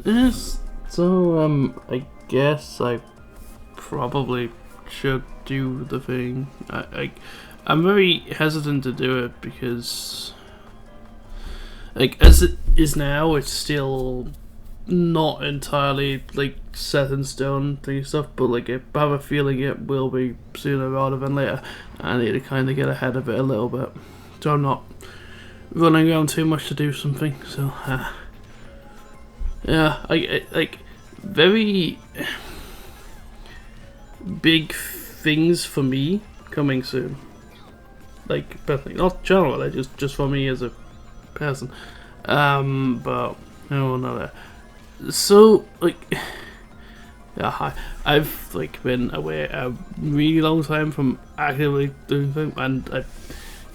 Yes. So I guess I probably should do the thing. I'm very hesitant to do it because, like, as it is now, it's still not entirely like set in stone thing stuff. But like, I have a feeling it will be sooner rather than later. I need to kind of get ahead of it a little bit, so I'm not running around too much to do something. So yeah, I like very big things for me coming soon. Like personally, not generally, just for me as a person. But no, not that. So like, yeah, I've like been away a really long time from actively doing things, and I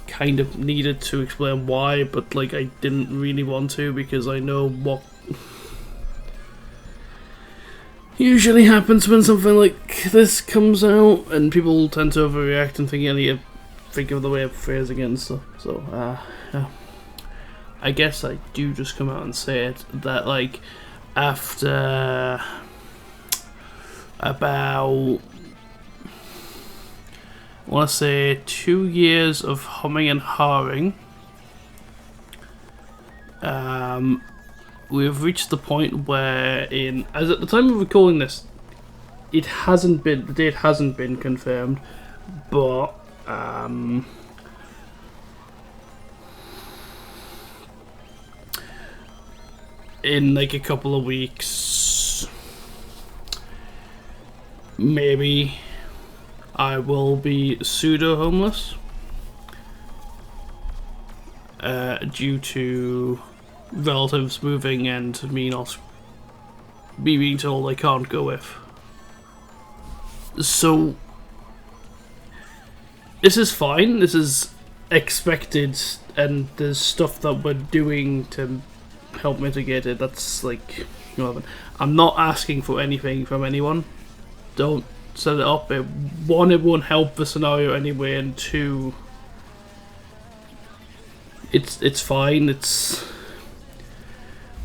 kind of needed to explain why, but like I didn't really want to because I know what usually happens when something like this comes out, and people tend to overreact and think I need to think of the way of phrasing it and stuff. So, yeah. I guess I do just come out and say it that like after about I want to say 2 years of humming and hawing, we've reached the point where as at the time of recording this, the date hasn't been confirmed, but in like a couple of weeks, maybe I will be pseudo homeless due to relatives moving and me being told I can't go with. So this is fine. This is expected, and there's stuff that we're doing to help mitigate it. That's like, I'm not asking for anything from anyone. Don't set it up. One, it won't help the scenario anyway, and two, it's fine.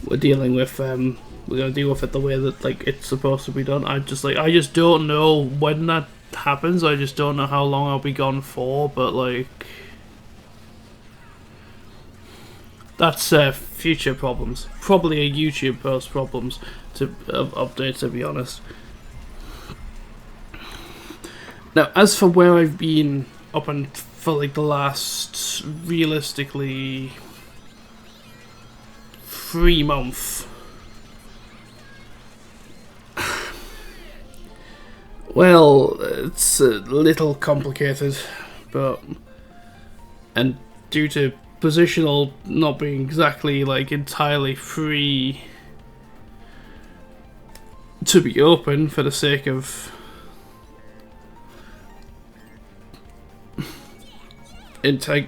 We're dealing with we're gonna deal with it the way that like it's supposed to be done. I just don't know when that happens. I just don't know how long I'll be gone for, but like that's future problems. Probably a YouTube post problems to update, to be honest. Now, as for where I've been up and for like the last realistically 3 months, well, it's a little complicated, and due to positional not being exactly like entirely free to be open for the sake of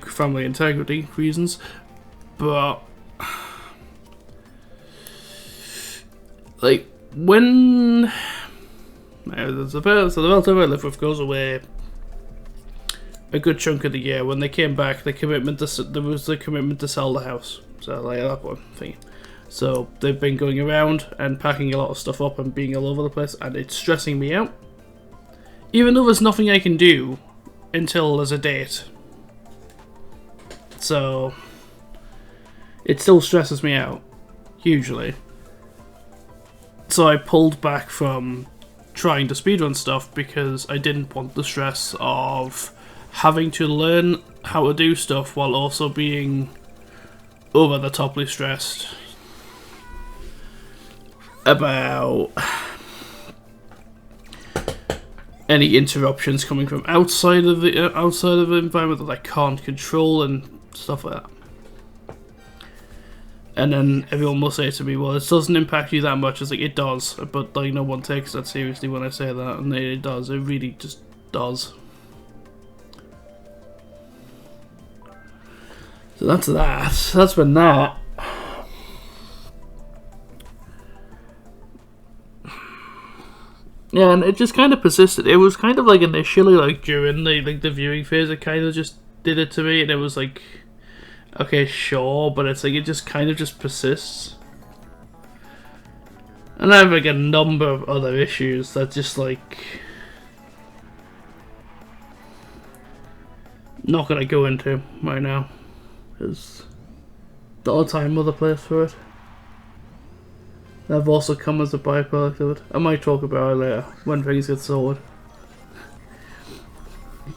family integrity reasons, but like when the relative I live with goes away a good chunk of the year, when they came back, there was the commitment to sell the house. So like that one thing. So they've been going around and packing a lot of stuff up and being all over the place, and it's stressing me out. Even though there's nothing I can do until there's a date. So it still stresses me out, hugely. So I pulled back from trying to speedrun stuff because I didn't want the stress of having to learn how to do stuff while also being over the toply stressed about any interruptions coming from outside of the environment that I can't control and stuff like that. And then everyone will say to me, well, it doesn't impact you that much. It's like, it does, but like no one takes that seriously when I say that, and it does. It really just does. So that's that. That's been that. Yeah, and it just kind of persisted. It was kind of like initially, like during the viewing phase, it kind of just did it to me, and it was like, okay, sure, but it's like it just kind of just persists. And I have like a number of other issues that just like not gonna go into right now, because the odd time mother plays for it. They've also come as a byproduct of it. I might talk about it later when things get sorted.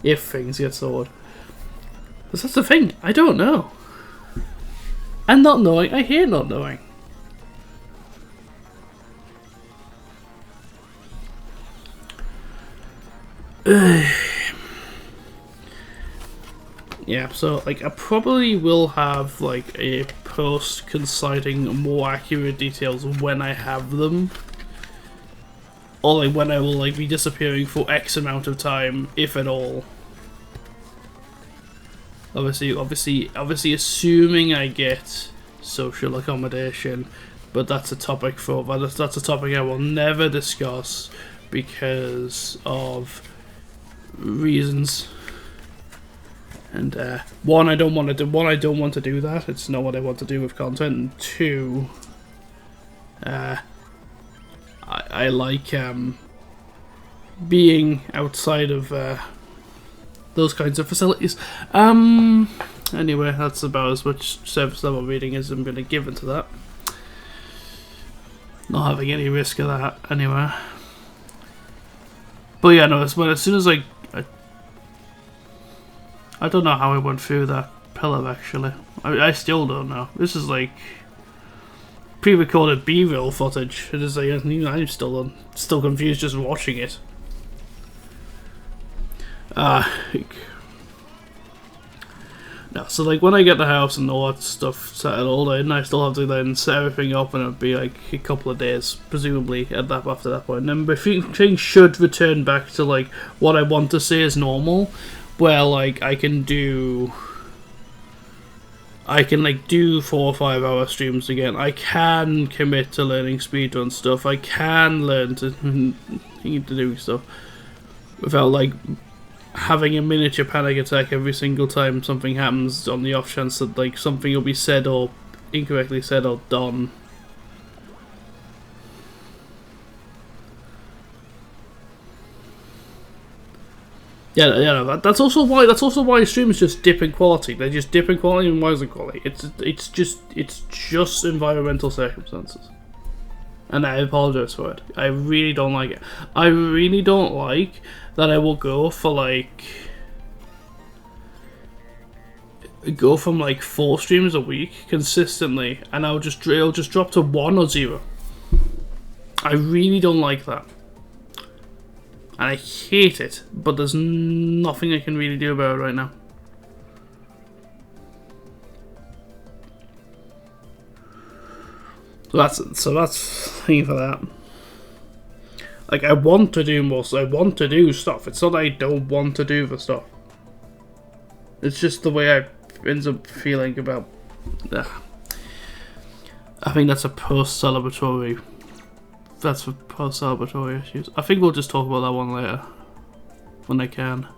If things get sorted. Because that's the thing, I don't know. And not knowing, I hate not knowing. Yeah, so like I probably will have like a post conciting more accurate details when I have them. Or like when I will like be disappearing for X amount of time, if at all. Obviously assuming I get social accommodation, but that's a topic for that's a topic I will never discuss because of reasons. And one, I don't want to do that. It's not what I want to do with content. And two, I like being outside of those kinds of facilities. Anyway, that's about as much service level reading as I'm going to give into that. Not having any risk of that anyway. But yeah, no, as soon as I don't know how I went through that pillar actually. I still don't know. This is like pre-recorded B-roll footage. It is like I'm still confused just watching it. No, so like when I get the house and all that stuff settled in, I still have to then set everything up, and it'll be like a couple of days, presumably, after that point. And then things should return back to like what I want to say is normal, where like I can like do 4 or 5 hour streams again. I can commit to learning speedrun stuff. I can learn to do stuff without like having a miniature panic attack every single time something happens, on the off chance that like something will be said or incorrectly said or done. Yeah, that's also why streams just dip in quality. They just dip in quality and rise in quality. It's just environmental circumstances, and I apologize for it. I really don't like it. I really don't like that I will go from like 4 streams a week consistently, and it'll just drop to 1 or 0. I really don't like that. And I hate it, but there's nothing I can really do about it right now. So that's thing for that. Like I want to do more, so I want to do stuff. It's not that I don't want to do the stuff. It's just the way I end up feeling about. I think that's a post-celebratory. That's for post-celebratory issues. I think we'll just talk about that one later. When I can.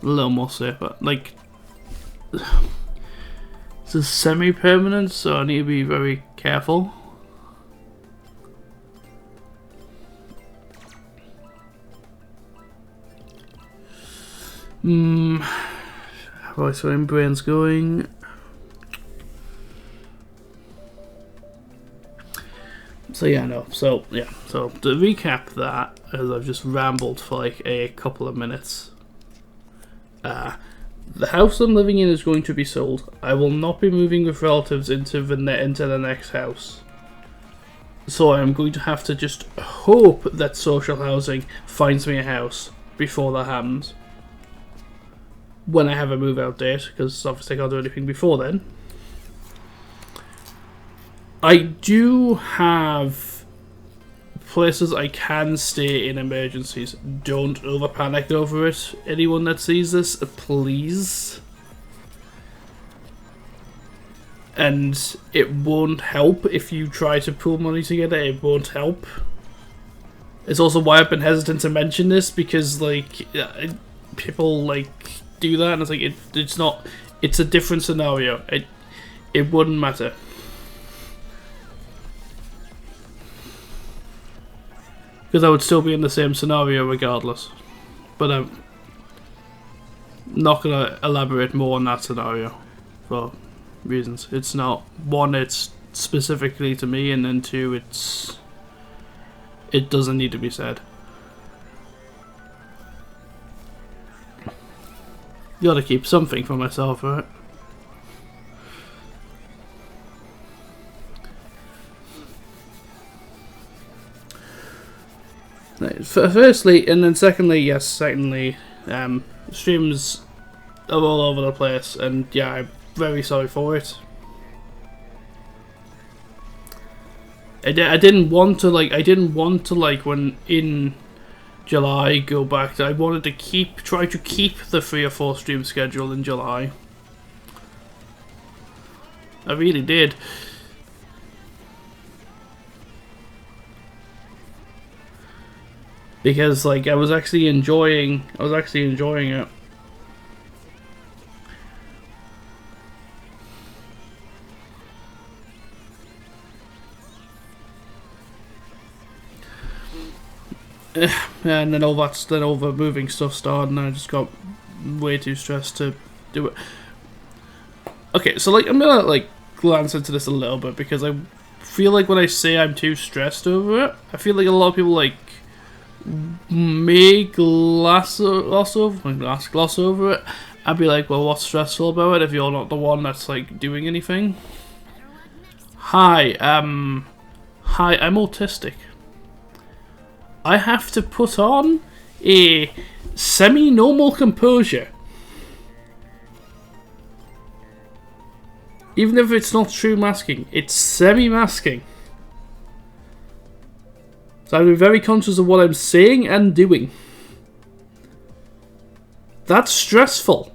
A little more safer. Like, this is semi-permanent, so I need to be very careful. Right, so in brain's going. So yeah, no. So to recap that, as I've just rambled for like a couple of minutes. The house I'm living in is going to be sold. I will not be moving with relatives into the next house. So I'm going to have to just hope that social housing finds me a house before that happens. When I have a move out date, because obviously I can't do anything before then. I do have places I can stay in emergencies. Don't over panic over it. Anyone that sees this, please. And it won't help if you try to pool money together. It won't help. It's also why I've been hesitant to mention this, because like people like do that, and it's like it's not. It's a different scenario. It wouldn't matter. because I would still be in the same scenario regardless. But I'm not gonna elaborate more on that scenario for reasons. It's not, one, it's specifically to me, and then two, it doesn't need to be said. Gotta keep something for myself, right? Firstly, and then secondly, yes, secondly, streams are all over the place, and yeah, I'm very sorry for it. I didn't want to when in July go back. I wanted to try to keep the 3 or 4 stream schedule in July. I really did. Because like I was actually enjoying it. And then all the moving stuff started, and I just got way too stressed to do it. Okay, so like I'm gonna like glance into this a little bit, because I feel like when I say I'm too stressed over it, I feel like a lot of people like may gloss over it. I'd be like, well, what's stressful about it if you're not the one that's like doing anything? Hi, I'm autistic. I have to put on a semi-normal composure. Even if it's not true masking, it's semi-masking. So I'm very conscious of what I'm saying and doing. That's stressful.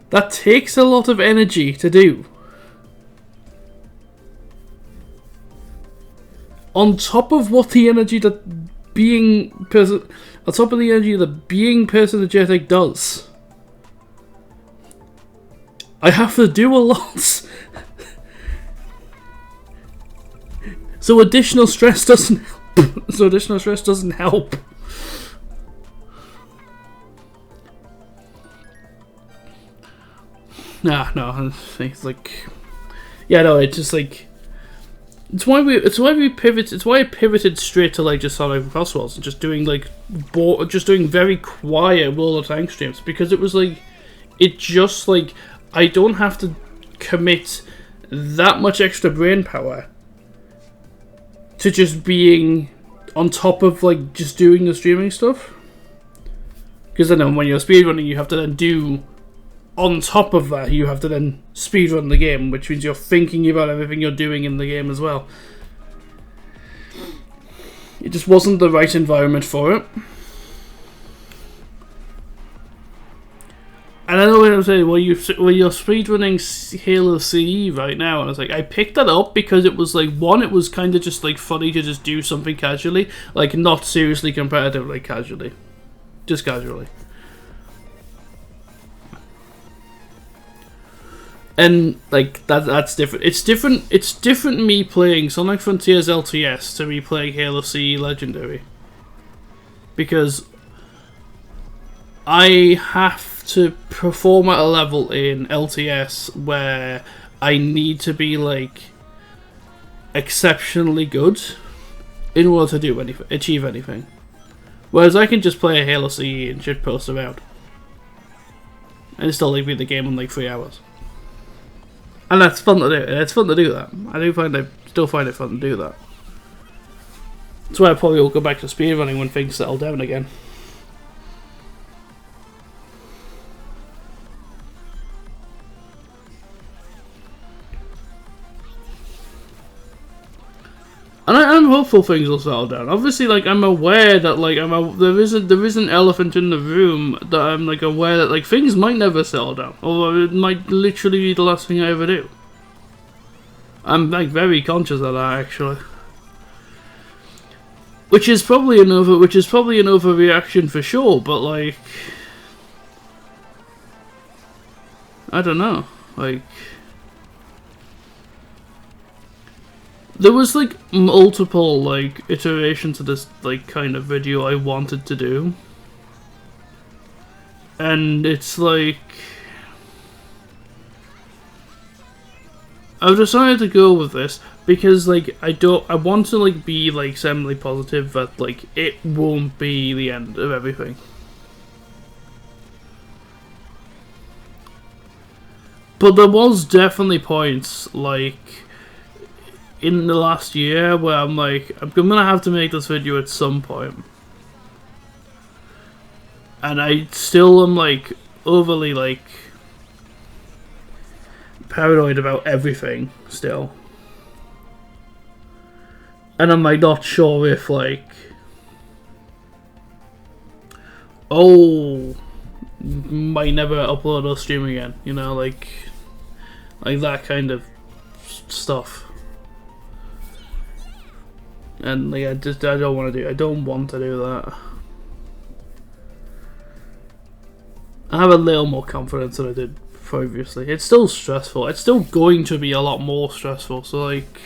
That takes a lot of energy to do. On top of what the energy that being personagetic does, I have to do a lot. So additional stress doesn't help. No, it's like, yeah, no, it's just like, it's why I pivoted straight to like just Sonic Crossworlds and just doing like just doing very quiet World of Tanks streams, because it was like, it just like, I don't have to commit that much extra brain power to just being on top of like just doing the streaming stuff. Because then when you're speedrunning, you have to then do, on top of that, you have to then speedrun the game, which means you're thinking about everything you're doing in the game as well. It just wasn't the right environment for it. And I know what I'm saying, well, you're speedrunning Halo CE right now, and I was like, I picked that up because it was like, one, it was kind of just like funny to just do something casually, like not seriously competitive, like casually. Just casually. And like that's different. It's different me playing Sonic Frontiers LTS to me playing Halo CE Legendary. Because I have to perform at a level in LTS where I need to be like exceptionally good in order to achieve anything. Whereas I can just play a Halo CE and shitpost around and still like beat the game in like 3 hours. And that's fun to do. It's fun to do that. I still find it fun to do that. That's why I probably will go back to speedrunning when things settle down again. And I'm hopeful things will settle down. Obviously, like, I'm aware that like there is an elephant in the room that I'm like aware that like things might never settle down, or it might literally be the last thing I ever do. I'm like very conscious of that actually, which is probably an overreaction for sure. But like, I don't know, like. There was like multiple like iterations of this like kind of video I wanted to do. And it's like I've decided to go with this because like I want to like be like semi positive that like it won't be the end of everything. But there was definitely points like in the last year where I'm like, I'm gonna have to make this video at some point. And I still am like overly like paranoid about everything still. And I'm like not sure if like, oh, might never upload or stream again, you know, like that kind of stuff. And like I don't want to do that. I have a little more confidence than I did previously. It's still stressful. It's still going to be a lot more stressful. So like,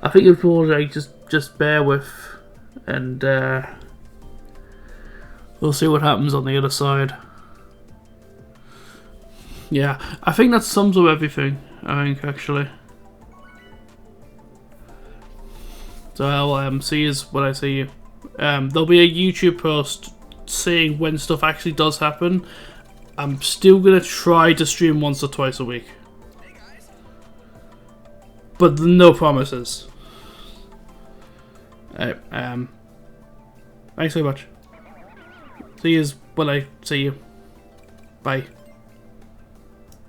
I think it's more like just bear with, and we'll see what happens on the other side. Yeah, I think that sums up everything. I think actually. So I'll see you when I see you. There'll be a YouTube post saying when stuff actually does happen. I'm still gonna try to stream once or twice a week, but no promises. Thanks so much. See you when I see you. Bye.